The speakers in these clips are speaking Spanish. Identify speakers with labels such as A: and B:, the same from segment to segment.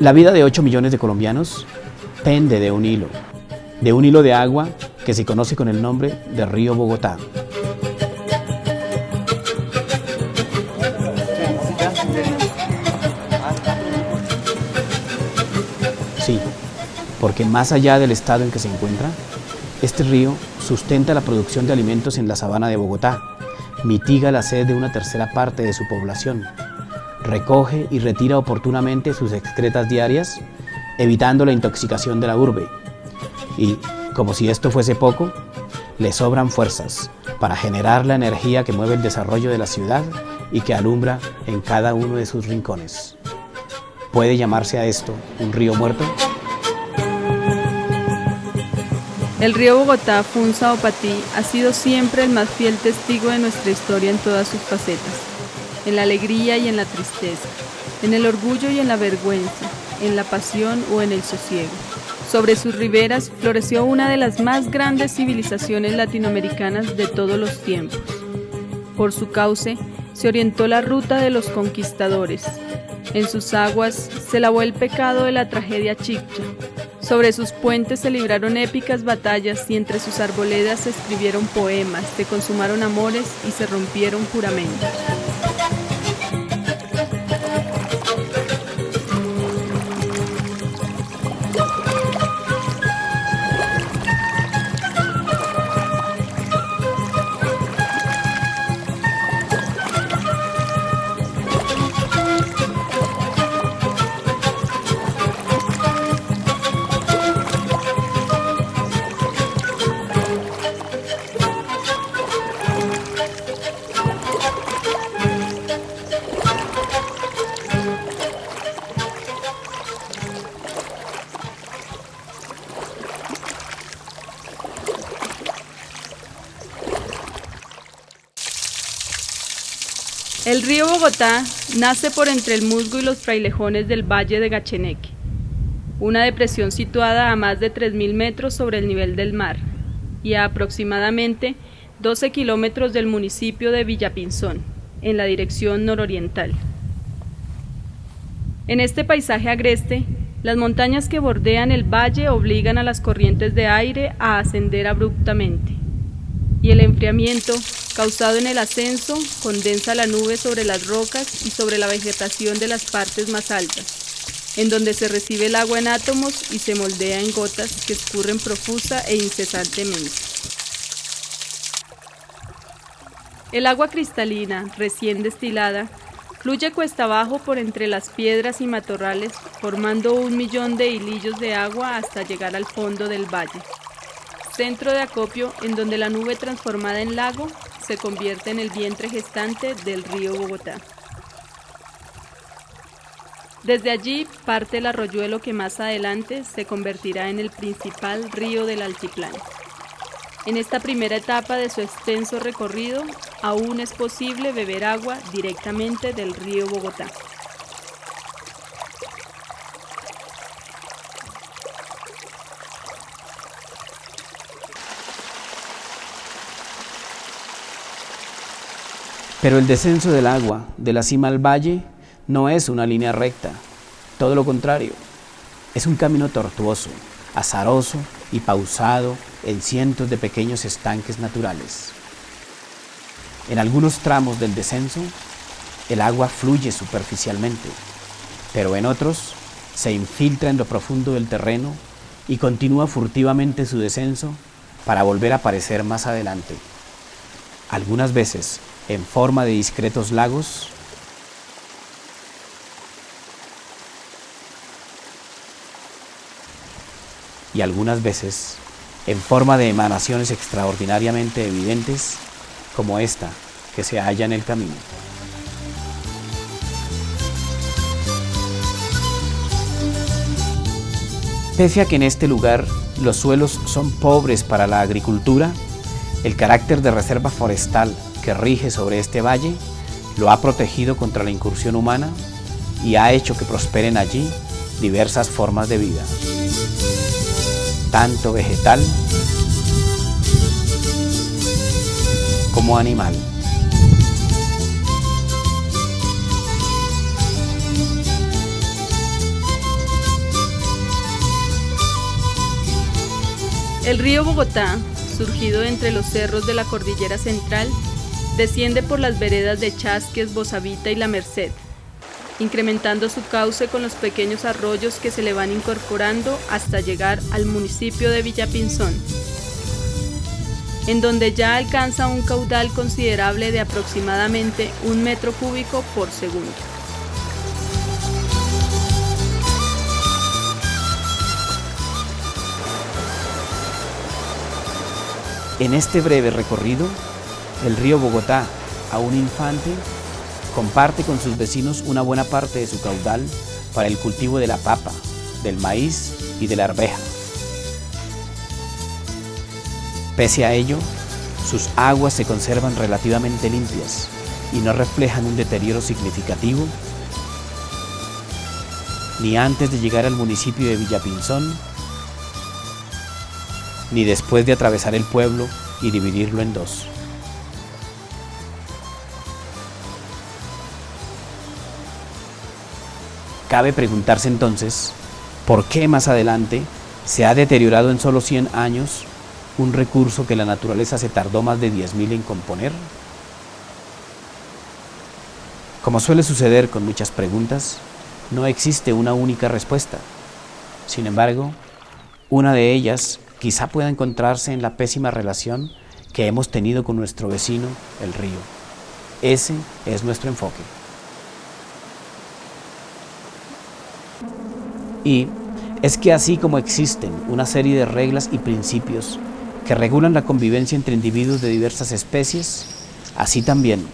A: La vida de 8 millones de colombianos pende de un hilo de agua que se conoce con el nombre de Río Bogotá. Sí, porque más allá del estado en que se encuentra, este río sustenta la producción de alimentos en la sabana de Bogotá, mitiga la sed de una tercera parte de su población, recoge y retira oportunamente sus excretas diarias, evitando la intoxicación de la urbe. Y, como si esto fuese poco, le sobran fuerzas para generar la energía que mueve el desarrollo de la ciudad y que alumbra en cada uno de sus rincones. ¿Puede llamarse a esto un río muerto?
B: El río Bogotá, Funza o Patí, ha sido siempre el más fiel testigo de nuestra historia en todas sus facetas, en la alegría y en la tristeza, en el orgullo y en la vergüenza, en la pasión o en el sosiego. Sobre sus riberas floreció una de las más grandes civilizaciones latinoamericanas de todos los tiempos. Por su cauce se orientó la ruta de los conquistadores. En sus aguas se lavó el pecado de la tragedia chiccha. Sobre sus puentes se libraron épicas batallas y entre sus arboledas se escribieron poemas, se consumaron amores y se rompieron juramentos. El río Bogotá nace por entre el musgo y los frailejones del Valle de Gacheneque, una depresión situada a más de 3.000 metros sobre el nivel del mar y a aproximadamente 12 kilómetros del municipio de Villapinzón, en la dirección nororiental. En este paisaje agreste, las montañas que bordean el valle obligan a las corrientes de aire a ascender abruptamente, y el enfriamiento causado en el ascenso condensa la nube sobre las rocas y sobre la vegetación de las partes más altas, en donde se recibe el agua en átomos y se moldea en gotas que escurren profusa e incesantemente. El agua cristalina, recién destilada, fluye cuesta abajo por entre las piedras y matorrales, formando 1 millón de hilillos de agua hasta llegar al fondo del valle, centro de acopio en donde la nube transformada en lago se convierte en el vientre gestante del río Bogotá. Desde allí parte el arroyuelo que más adelante se convertirá en el principal río del altiplano. En esta primera etapa de su extenso recorrido, aún es posible beber agua directamente del río Bogotá.
A: Pero el descenso del agua de la cima al valle no es una línea recta, todo lo contrario, es un camino tortuoso, azaroso y pausado en cientos de pequeños estanques naturales. En algunos tramos del descenso, el agua fluye superficialmente, pero en otros se infiltra en lo profundo del terreno y continúa furtivamente su descenso para volver a aparecer más adelante. Algunas veces en forma de discretos lagos, y algunas veces en forma de emanaciones extraordinariamente evidentes, como esta que se halla en el camino. Pese a que en este lugar los suelos son pobres para la agricultura, el carácter de reserva forestal que rige sobre este valle lo ha protegido contra la incursión humana y ha hecho que prosperen allí diversas formas de vida, tanto vegetal como animal.
B: El río Bogotá, surgido entre los cerros de la cordillera central, desciende por las veredas de Chasques, Bozavita y La Merced, incrementando su cauce con los pequeños arroyos que se le van incorporando hasta llegar al municipio de Villapinzón, en donde ya alcanza un caudal considerable de aproximadamente 1 metro cúbico por segundo.
A: En este breve recorrido, el río Bogotá, aún infante, comparte con sus vecinos una buena parte de su caudal para el cultivo de la papa, del maíz y de la arveja. Pese a ello, sus aguas se conservan relativamente limpias y no reflejan un deterioro significativo ni antes de llegar al municipio de Villapinzón, ni después de atravesar el pueblo y dividirlo en dos. Cabe preguntarse entonces, ¿por qué más adelante se ha deteriorado en solo 100 años un recurso que la naturaleza se tardó más de 10.000 en componer? Como suele suceder con muchas preguntas, no existe una única respuesta. Sin embargo, una de ellas quizá pueda encontrarse en la pésima relación que hemos tenido con nuestro vecino, el río. Ese es nuestro enfoque. Y es que así como existen una serie de reglas y principios que regulan la convivencia entre individuos de diversas especies, así también,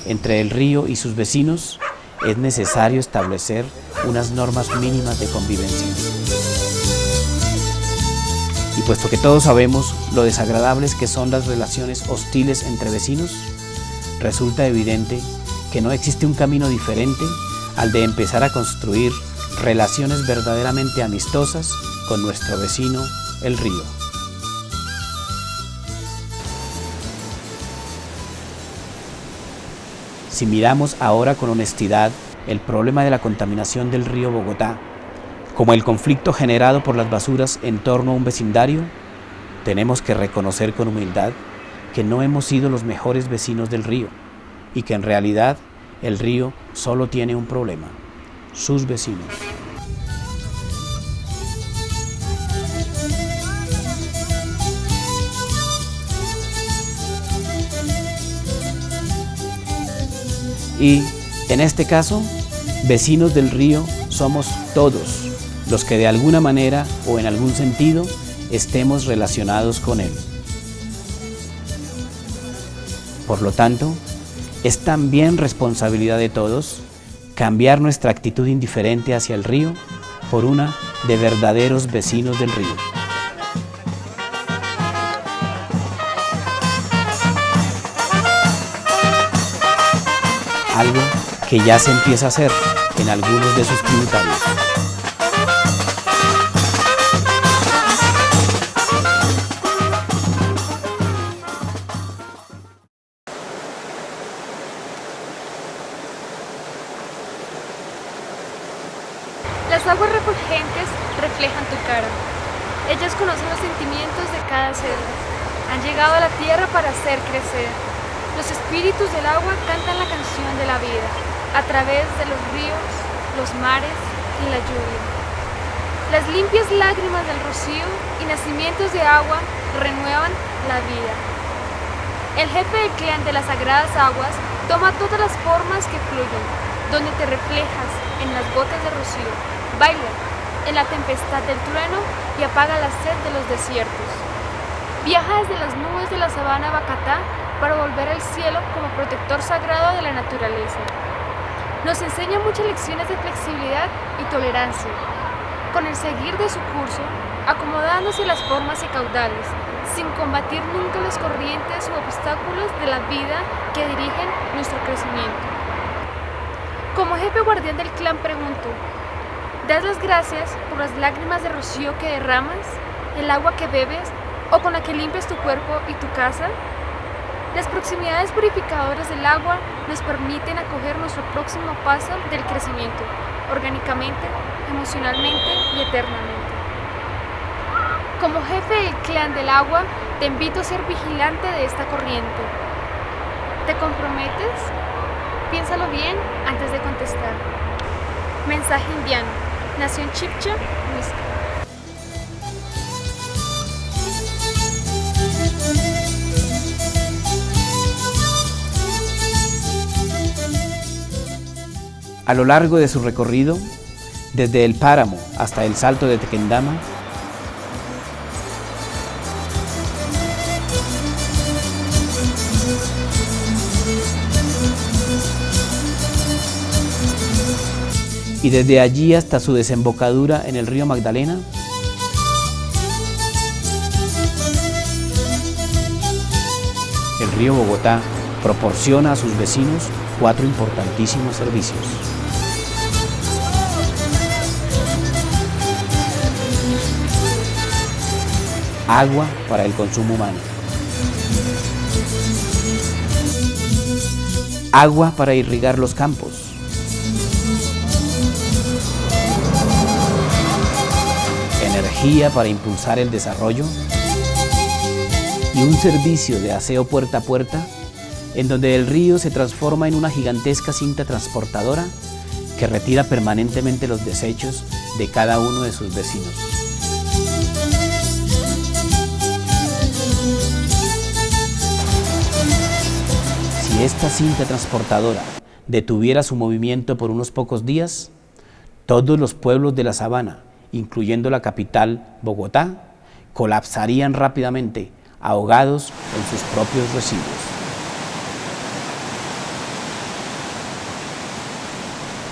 A: entre el río y sus vecinos, es necesario establecer unas normas mínimas de convivencia. Y puesto que todos sabemos lo desagradables que son las relaciones hostiles entre vecinos, resulta evidente que no existe un camino diferente al de empezar a construir relaciones verdaderamente amistosas con nuestro vecino, el río. Si miramos ahora con honestidad el problema de la contaminación del río Bogotá, como el conflicto generado por las basuras en torno a un vecindario, tenemos que reconocer con humildad que no hemos sido los mejores vecinos del río y que en realidad el río solo tiene un problema: sus vecinos. Y, en este caso, vecinos del río somos todos los que de alguna manera o en algún sentido estemos relacionados con él. Por lo tanto, es también responsabilidad de todos cambiar nuestra actitud indiferente hacia el río por una de verdaderos vecinos del río. Algo que ya se empieza a hacer en algunos de sus tributarios.
C: Las aguas refulgentes reflejan tu cara. Ellas conocen los sentimientos de cada celda. Han llegado a la tierra para hacer crecer. Los espíritus del agua cantan la canción de la vida a través de los ríos, los mares y la lluvia. Las limpias lágrimas del rocío y nacimientos de agua renuevan la vida. El jefe del clan de las sagradas aguas toma todas las formas que fluyen, donde te reflejas en las gotas de rocío, baila en la tempestad del trueno y apaga la sed de los desiertos. Viaja desde las nubes de la sabana Bacatá para volver al cielo como protector sagrado de la naturaleza. Nos enseña muchas lecciones de flexibilidad y tolerancia, con el seguir de su curso, acomodándose a las formas y caudales, sin combatir nunca las corrientes u obstáculos de la vida que dirigen nuestro crecimiento. Como jefe guardián del clan pregunto, ¿das las gracias por las lágrimas de rocío que derramas, el agua que bebes o con la que limpias tu cuerpo y tu casa? Las proximidades purificadoras del agua nos permiten acoger nuestro próximo paso del crecimiento, orgánicamente, emocionalmente y eternamente. Como jefe del clan del agua, te invito a ser vigilante de esta corriente. ¿Te comprometes? Piénsalo bien antes de contestar. Mensaje indiano. Nación Chibcha, Huizca.
A: A lo largo de su recorrido, desde el páramo hasta el salto de Tequendama, y desde allí hasta su desembocadura en el río Magdalena, el río Bogotá proporciona a sus vecinos 4 importantísimos servicios. Agua para el consumo humano. Agua para irrigar los campos. Energía para impulsar el desarrollo. Y un servicio de aseo puerta a puerta, en donde el río se transforma en una gigantesca cinta transportadora que retira permanentemente los desechos de cada uno de sus vecinos. Si esta cinta transportadora detuviera su movimiento por unos pocos días, todos los pueblos de la sabana, incluyendo la capital, Bogotá, colapsarían rápidamente, ahogados en sus propios residuos.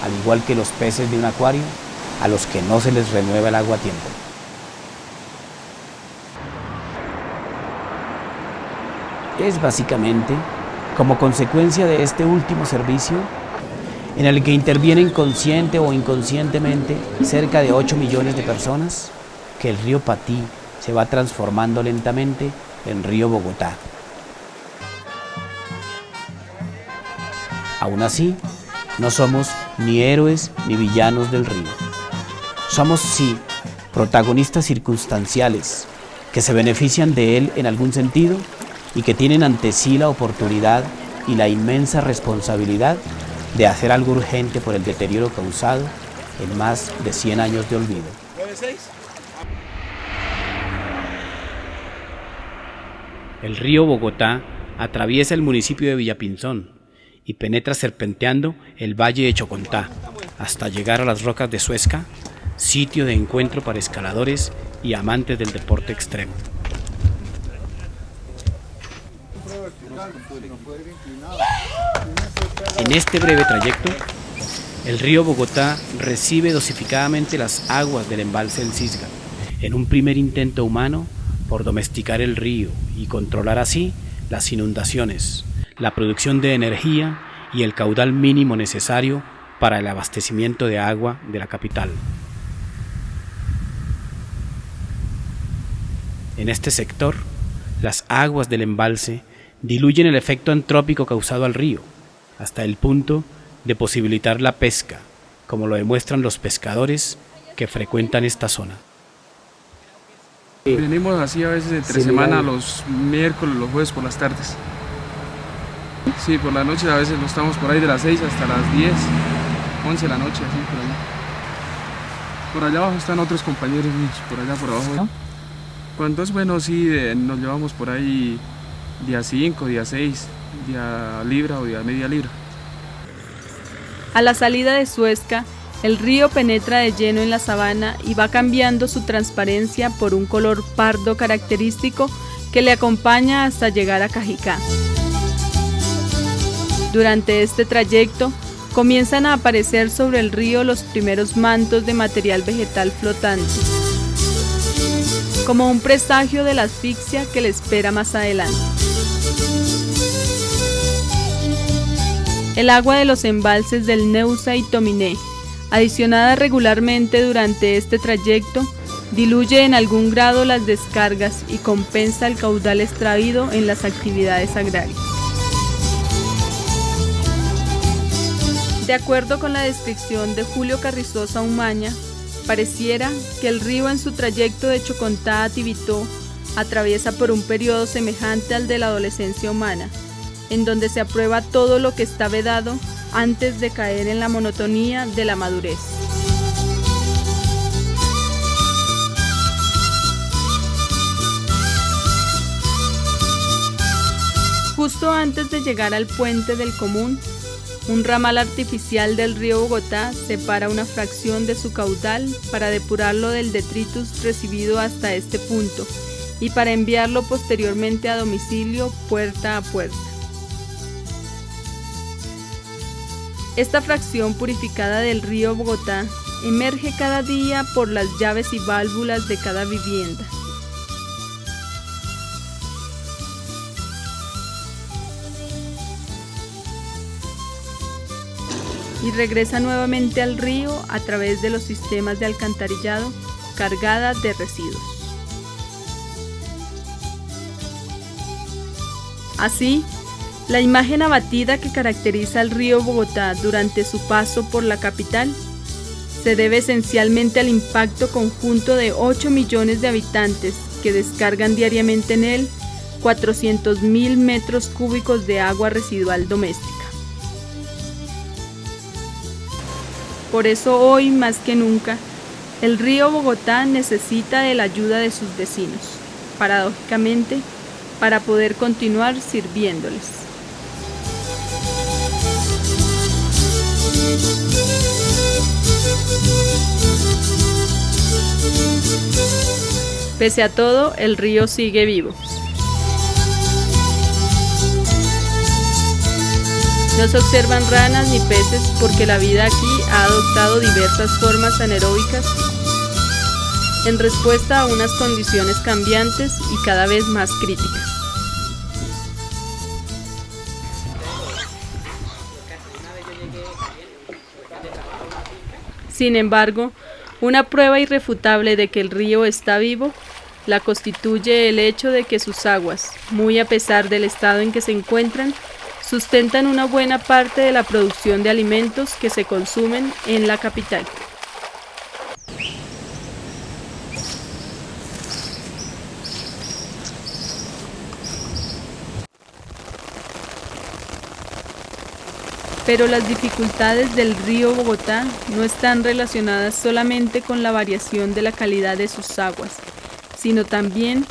A: Al igual que los peces de un acuario, a los que no se les renueva el agua a tiempo. Es básicamente como consecuencia de este último servicio, en el que intervienen consciente o inconscientemente cerca de 8 millones de personas, que el río Patí se va transformando lentamente en río Bogotá. Aún así, no somos ni héroes ni villanos del río. Somos, sí, protagonistas circunstanciales que se benefician de él en algún sentido y que tienen ante sí la oportunidad y la inmensa responsabilidad de hacer algo urgente por el deterioro causado en más de 100 años de olvido. El río Bogotá atraviesa el municipio de Villapinzón y penetra serpenteando el valle de Chocontá hasta llegar a las rocas de Suezca, sitio de encuentro para escaladores y amantes del deporte extremo. En este breve trayecto, el río Bogotá recibe dosificadamente las aguas del embalse del Cisga, en un primer intento humano por domesticar el río y controlar así las inundaciones, la producción de energía y el caudal mínimo necesario para el abastecimiento de agua de la capital. En este sector, las aguas del embalse diluyen el efecto antrópico causado al río, hasta el punto de posibilitar la pesca, como lo demuestran los pescadores que frecuentan esta zona.
D: Venimos así a veces entre semana, los miércoles, los jueves por las tardes. Sí, por la noche a veces nos estamos por ahí de las 6 hasta las 10, 11 de la noche, así por allá. Por allá abajo están otros compañeros míos, por allá por abajo. ¿No? ¿Cuántos? Bueno, sí, nos llevamos por ahí día 5, día 6, día libra o día media libra.
B: A la salida de Suezca, el río penetra de lleno en la sabana y va cambiando su transparencia por un color pardo característico que le acompaña hasta llegar a Cajicá. Durante este trayecto, comienzan a aparecer sobre el río los primeros mantos de material vegetal flotante, como un presagio de la asfixia que le espera más adelante. El agua de los embalses del Neusa y Tominé, adicionada regularmente durante este trayecto, diluye en algún grado las descargas y compensa el caudal extraído en las actividades agrarias. De acuerdo con la descripción de Julio Carrizosa Umaña, Pareciera que el río en su trayecto de Chocontá a Tibitó atraviesa por un periodo semejante al de la adolescencia humana, en donde se aprueba todo lo que está vedado antes de caer en la monotonía de la madurez. Justo antes de llegar al puente del Común, un ramal artificial del río Bogotá separa una fracción de su caudal para depurarlo del detritus recibido hasta este punto y para enviarlo posteriormente a domicilio puerta a puerta. Esta fracción purificada del río Bogotá emerge cada día por las llaves y válvulas de cada vivienda. Y regresa nuevamente al río a través de los sistemas de alcantarillado cargada de residuos. Así, la imagen abatida que caracteriza al río Bogotá durante su paso por la capital se debe esencialmente al impacto conjunto de 8 millones de habitantes que descargan diariamente en él 400.000 metros cúbicos de agua residual doméstica. Por eso hoy más que nunca, el río Bogotá necesita de la ayuda de sus vecinos, paradójicamente, para poder continuar sirviéndoles. Pese a todo, el río sigue vivo. No se observan ranas ni peces porque la vida aquí ha adoptado diversas formas anaeróbicas en respuesta a unas condiciones cambiantes y cada vez más críticas. Sin embargo, una prueba irrefutable de que el río está vivo la constituye el hecho de que sus aguas, muy a pesar del estado en que se encuentran, sustentan una buena parte de la producción de alimentos que se consumen en la capital. Pero las dificultades del río Bogotá no están relacionadas solamente con la variación de la calidad de sus aguas, sino también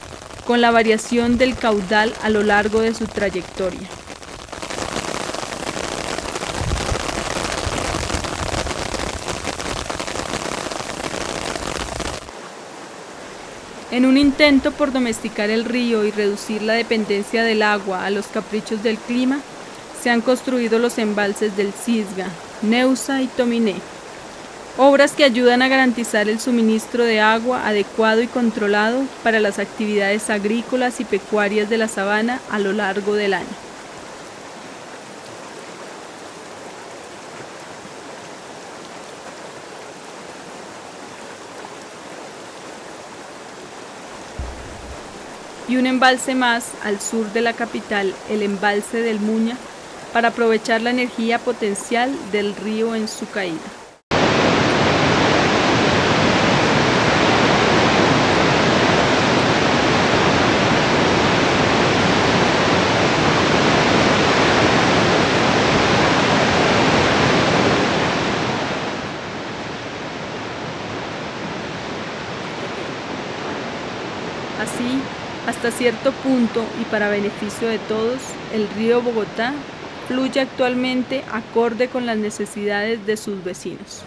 B: con la variación del caudal a lo largo de su trayectoria. En un intento por domesticar el río y reducir la dependencia del agua a los caprichos del clima, se han construido los embalses del Cisga, Neusa y Tominé, obras que ayudan a garantizar el suministro de agua adecuado y controlado para las actividades agrícolas y pecuarias de la sabana a lo largo del año. Y un embalse más al sur de la capital, el embalse del Muña, para aprovechar la energía potencial del río en su caída. Así, hasta cierto punto y para beneficio de todos, el río Bogotá fluye actualmente acorde con las necesidades de sus vecinos.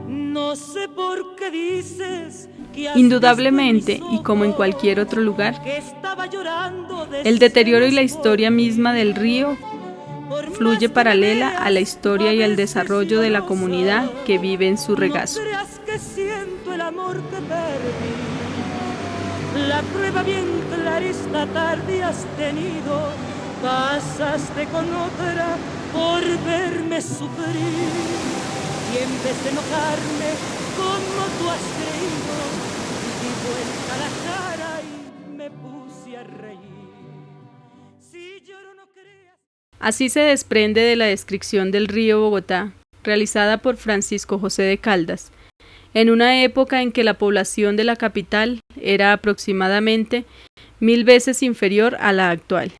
E: No sé por qué dices que
B: Indudablemente, y como en cualquier otro lugar, el deterioro y la historia misma del río fluye paralela a la historia y al desarrollo de la comunidad que vive en su regazo.
E: No creas que siento el amor que perdí. La prueba bien clara esta tarde has tenido. Pasaste con otra por verme sufrir. Y en vez de enojarme como tú has creído, di vuelta la cara y me a reír. Si lloro no creas.
B: Así se desprende de la descripción del río Bogotá, realizada por Francisco José de Caldas, en una época en que la población de la capital era aproximadamente 1000 veces inferior a la actual.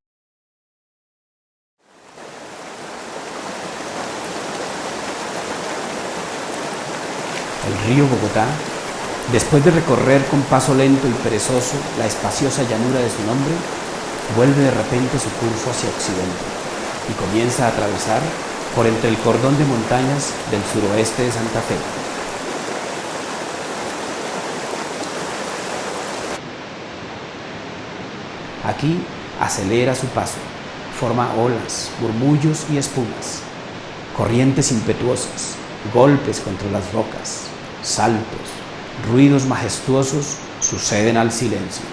A: El río Bogotá, después de recorrer con paso lento y perezoso la espaciosa llanura de su nombre, vuelve de repente su curso hacia occidente y comienza a atravesar por entre el cordón de montañas del suroeste de Santa Fe. Aquí acelera su paso, forma olas, murmullos y espumas, corrientes impetuosas, golpes contra las rocas, saltos, ruidos majestuosos suceden al silencio.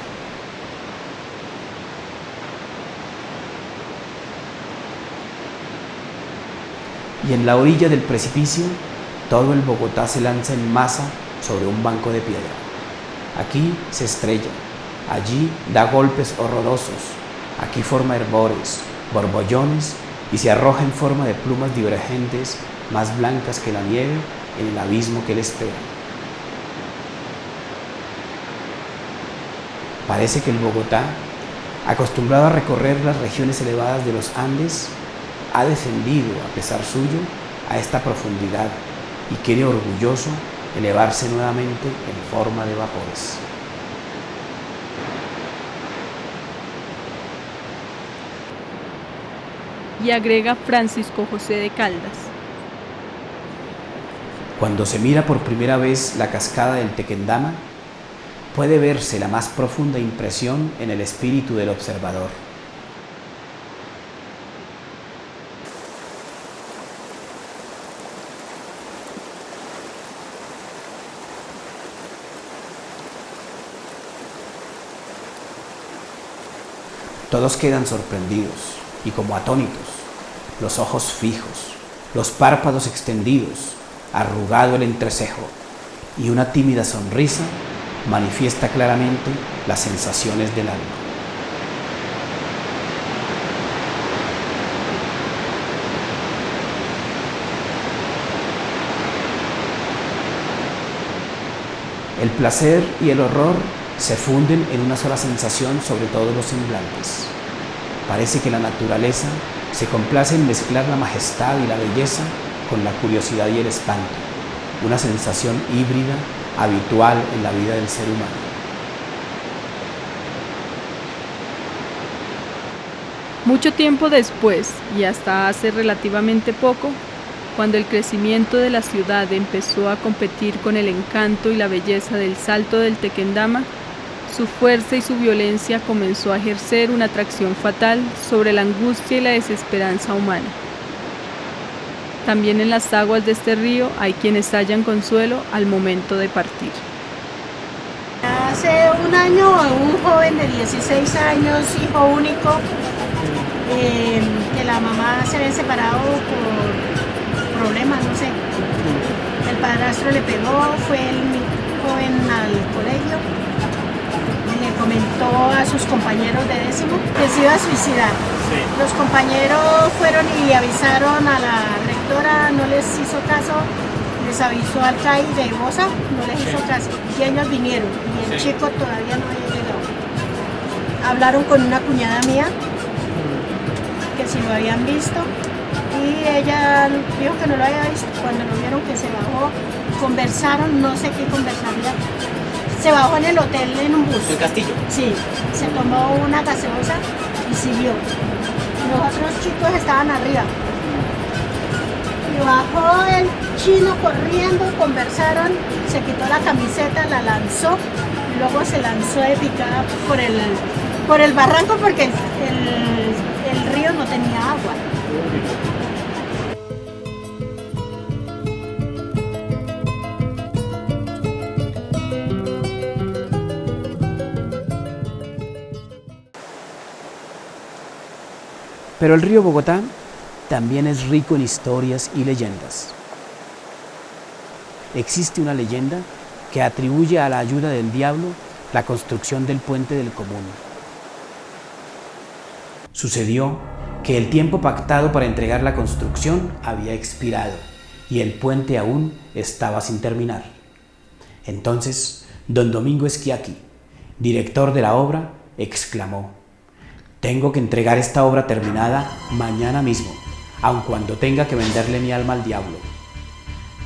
A: Y en la orilla del precipicio, todo el Bogotá se lanza en masa sobre un banco de piedra. Aquí se estrella, allí da golpes horrorosos, aquí forma hervores, borbollones y se arroja en forma de plumas divergentes más blancas que la nieve en el abismo que le espera. Parece que el Bogotá, acostumbrado a recorrer las regiones elevadas de los Andes, ha descendido, a pesar suyo, a esta profundidad y quiere orgulloso elevarse nuevamente en forma de vapores.
B: Y agrega Francisco José de Caldas.
A: Cuando se mira por primera vez la cascada del Tequendama, puede verse la más profunda impresión en el espíritu del observador. Todos quedan sorprendidos y como atónitos, los ojos fijos, los párpados extendidos, arrugado el entrecejo y una tímida sonrisa manifiesta claramente las sensaciones del alma. El placer y el horror se funden en una sola sensación sobre todos los semblantes. Parece que la naturaleza se complace en mezclar la majestad y la belleza con la curiosidad y el espanto, una sensación híbrida habitual en la vida del ser humano.
B: Mucho tiempo después, y hasta hace relativamente poco, cuando el crecimiento de la ciudad empezó a competir con el encanto y la belleza del Salto del Tequendama, su fuerza y su violencia comenzó a ejercer una atracción fatal sobre la angustia y la desesperanza humana. También en las aguas de este río hay quienes hallan consuelo al momento de partir.
F: Hace un año un joven de 16 años, hijo único, que la mamá se había separado por problemas, no sé. El padrastro le pegó, fue el joven al colegio, le comentó a sus compañeros de décimo que se iba a suicidar. Sí. Los compañeros fueron y avisaron a la rectora, no les hizo caso, les avisó al CAI de Bosa, no les hizo caso, y ellos vinieron, y el chico todavía no había llegado. Hablaron con una cuñada mía, que si lo habían visto, y ella dijo que no lo había visto. Cuando lo vieron que se bajó, conversaron, no sé qué conversaría. Se bajó en el hotel en un bus. ¿El Castillo? Sí, se tomó una gaseosa y siguió. Los otros chicos estaban arriba. Y bajó el chino corriendo, conversaron, se quitó la camiseta, la lanzó, y luego se lanzó de picada por el barranco porque el río no tenía agua.
A: Pero el río Bogotá también es rico en historias y leyendas. Existe una leyenda que atribuye a la ayuda del diablo la construcción del puente del Común. Sucedió que el tiempo pactado para entregar la construcción había expirado y el puente aún estaba sin terminar. Entonces, don Domingo Schiacchi, director de la obra, exclamó: «Tengo que entregar esta obra terminada mañana mismo, aun cuando tenga que venderle mi alma al diablo».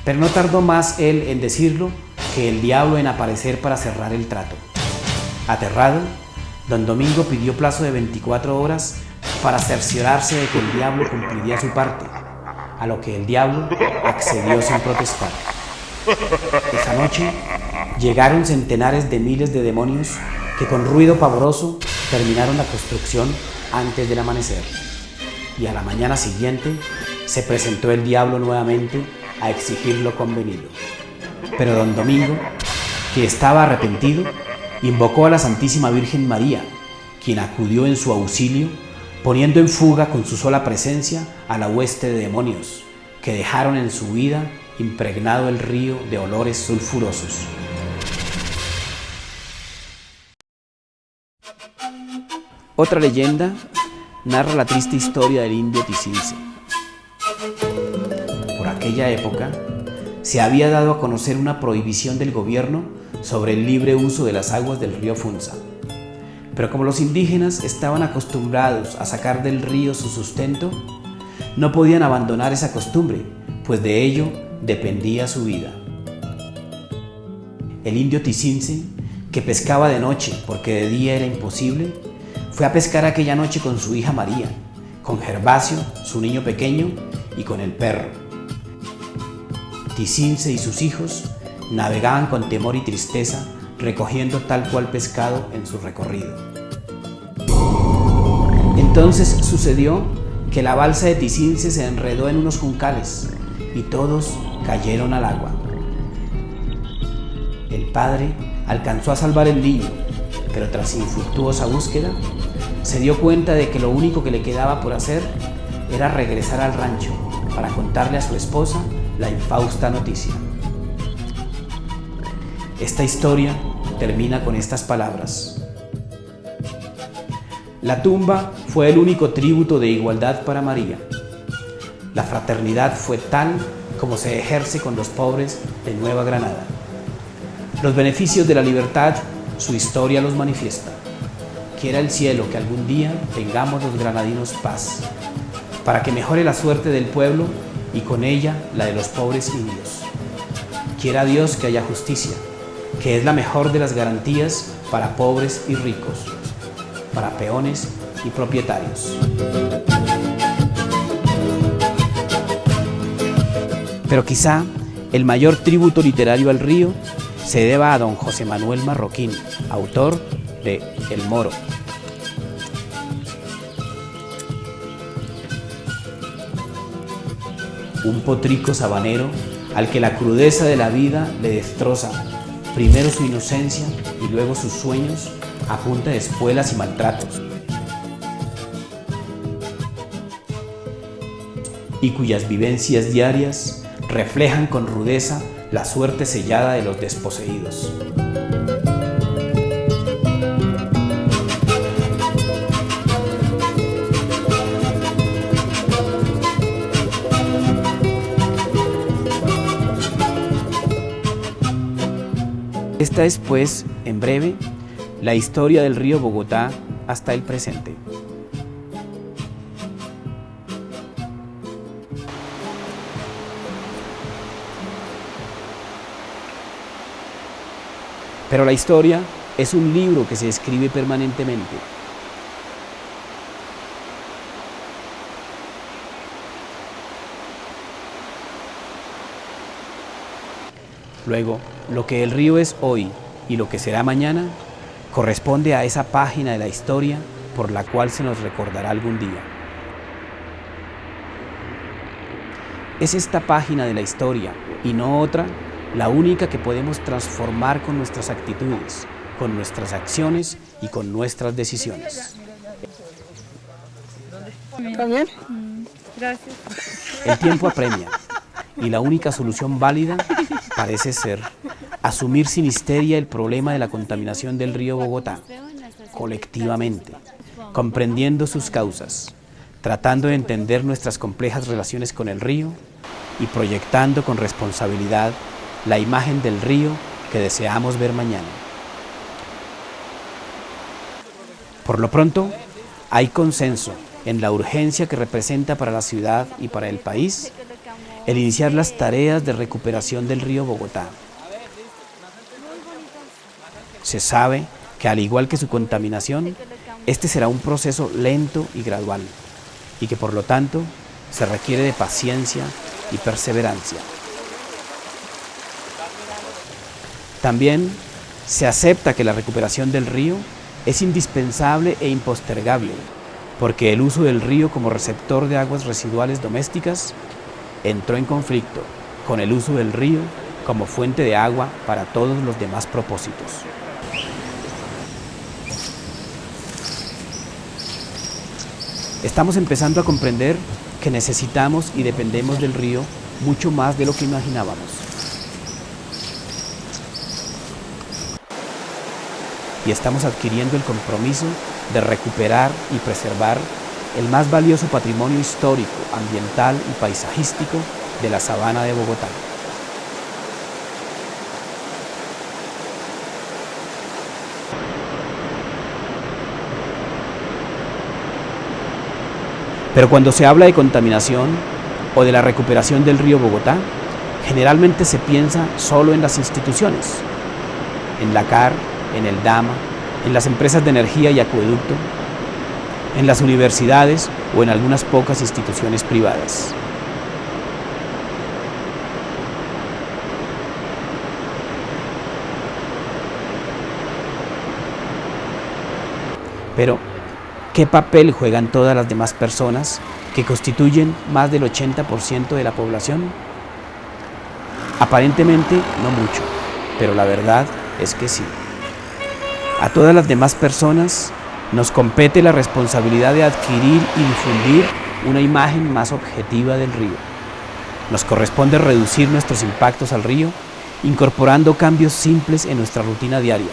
A: Pero no tardó más él en decirlo que el diablo en aparecer para cerrar el trato. Aterrado, don Domingo pidió plazo de 24 horas para cerciorarse de que el diablo cumpliría su parte, a lo que el diablo accedió sin protestar. Esa noche llegaron centenares de miles de demonios que con ruido pavoroso terminaron la construcción antes del amanecer. Y a la mañana siguiente se presentó el diablo nuevamente a exigir lo convenido. Pero don Domingo, que estaba arrepentido, invocó a la Santísima Virgen María, quien acudió en su auxilio, poniendo en fuga con su sola presencia a la hueste de demonios, que dejaron en su vida impregnado el río de olores sulfurosos. Otra leyenda narra la triste historia del indio Tizince. Por aquella época, se había dado a conocer una prohibición del gobierno sobre el libre uso de las aguas del río Funza. Pero como los indígenas estaban acostumbrados a sacar del río su sustento, no podían abandonar esa costumbre, pues de ello dependía su vida. El indio Tizince, que pescaba de noche porque de día era imposible, fue a pescar aquella noche con su hija María, con Gervasio, su niño pequeño, y con el perro. Tizince y sus hijos navegaban con temor y tristeza, recogiendo tal cual pescado en su recorrido. Entonces sucedió que la balsa de Tizince se enredó en unos juncales y todos cayeron al agua. El padre alcanzó a salvar el niño, pero tras infructuosa búsqueda, se dio cuenta de que lo único que le quedaba por hacer era regresar al rancho para contarle a su esposa la infausta noticia. Esta historia termina con estas palabras: la tumba fue el único tributo de igualdad para María. La fraternidad fue tal como se ejerce con los pobres de Nueva Granada. Los beneficios de la libertad, su historia los manifiesta. Quiera el cielo que algún día tengamos los granadinos paz, para que mejore la suerte del pueblo y con ella la de los pobres indios. Quiera Dios que haya justicia, que es la mejor de las garantías para pobres y ricos, para peones y propietarios. Pero quizá el mayor tributo literario al río se deba a don José Manuel Marroquín, autor de El Moro. Un potrico sabanero al que la crudeza de la vida le destroza primero su inocencia y luego sus sueños a punta de espuelas y maltratos, y cuyas vivencias diarias reflejan con rudeza la suerte sellada de los desposeídos. Esta es, pues, en breve, la historia del río Bogotá hasta el presente. Pero la historia es un libro que se escribe permanentemente. Luego, lo que el río es hoy y lo que será mañana corresponde a esa página de la historia por la cual se nos recordará algún día. Es esta página de la historia y no otra la única que podemos transformar con nuestras actitudes, con nuestras acciones y con nuestras decisiones.
B: ¿Está bien? Gracias.
A: El tiempo apremia y la única solución válida parece ser asumir sin histeria el problema de la contaminación del río Bogotá, colectivamente, comprendiendo sus causas, tratando de entender nuestras complejas relaciones con el río y proyectando con responsabilidad la imagen del río que deseamos ver mañana. Por lo pronto, hay consenso en la urgencia que representa para la ciudad y para el país el iniciar las tareas de recuperación del río Bogotá. Se sabe que al igual que su contaminación, este será un proceso lento y gradual, y que por lo tanto se requiere de paciencia y perseverancia. También se acepta que la recuperación del río es indispensable e impostergable, porque el uso del río como receptor de aguas residuales domésticas entró en conflicto con el uso del río como fuente de agua para todos los demás propósitos. Estamos empezando a comprender que necesitamos y dependemos del río mucho más de lo que imaginábamos. Y estamos adquiriendo el compromiso de recuperar y preservar el más valioso patrimonio histórico, ambiental y paisajístico de la sabana de Bogotá. Pero cuando se habla de contaminación o de la recuperación del río Bogotá, generalmente se piensa solo en las instituciones, en la CAR, en el DAMA, en las empresas de energía y acueducto, en las universidades o en algunas pocas instituciones privadas. Pero, ¿qué papel juegan todas las demás personas que constituyen más del 80% de la población? Aparentemente no mucho, pero la verdad es que sí. A todas las demás personas nos compete la responsabilidad de adquirir y difundir una imagen más objetiva del río. Nos corresponde reducir nuestros impactos al río, incorporando cambios simples en nuestra rutina diaria.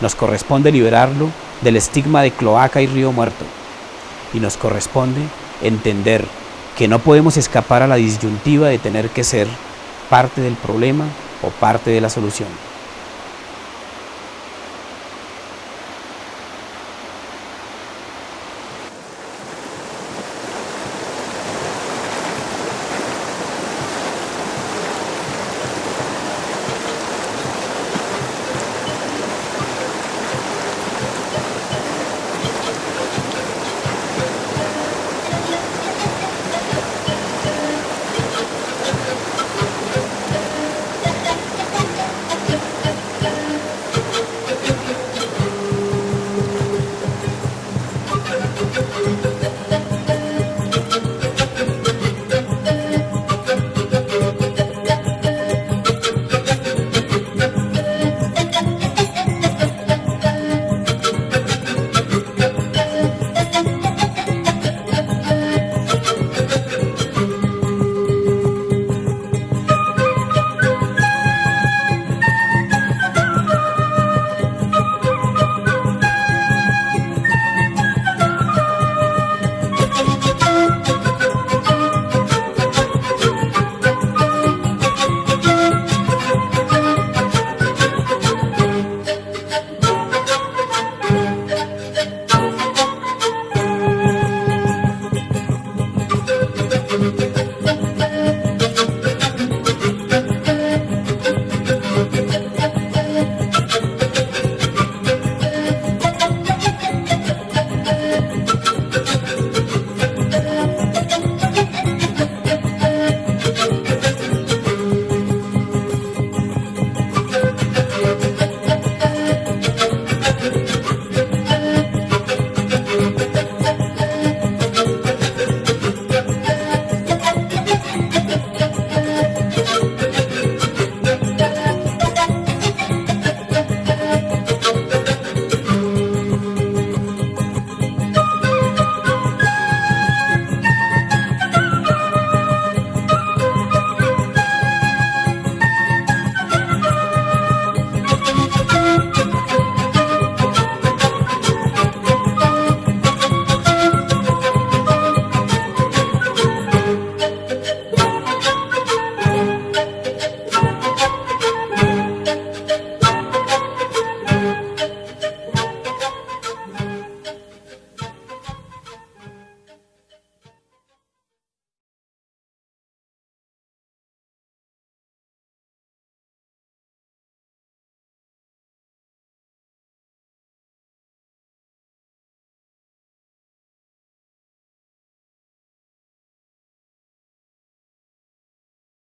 A: Nos corresponde liberarlo del estigma de cloaca y río muerto. Y nos corresponde entender que no podemos escapar a la disyuntiva de tener que ser parte del problema o parte de la solución.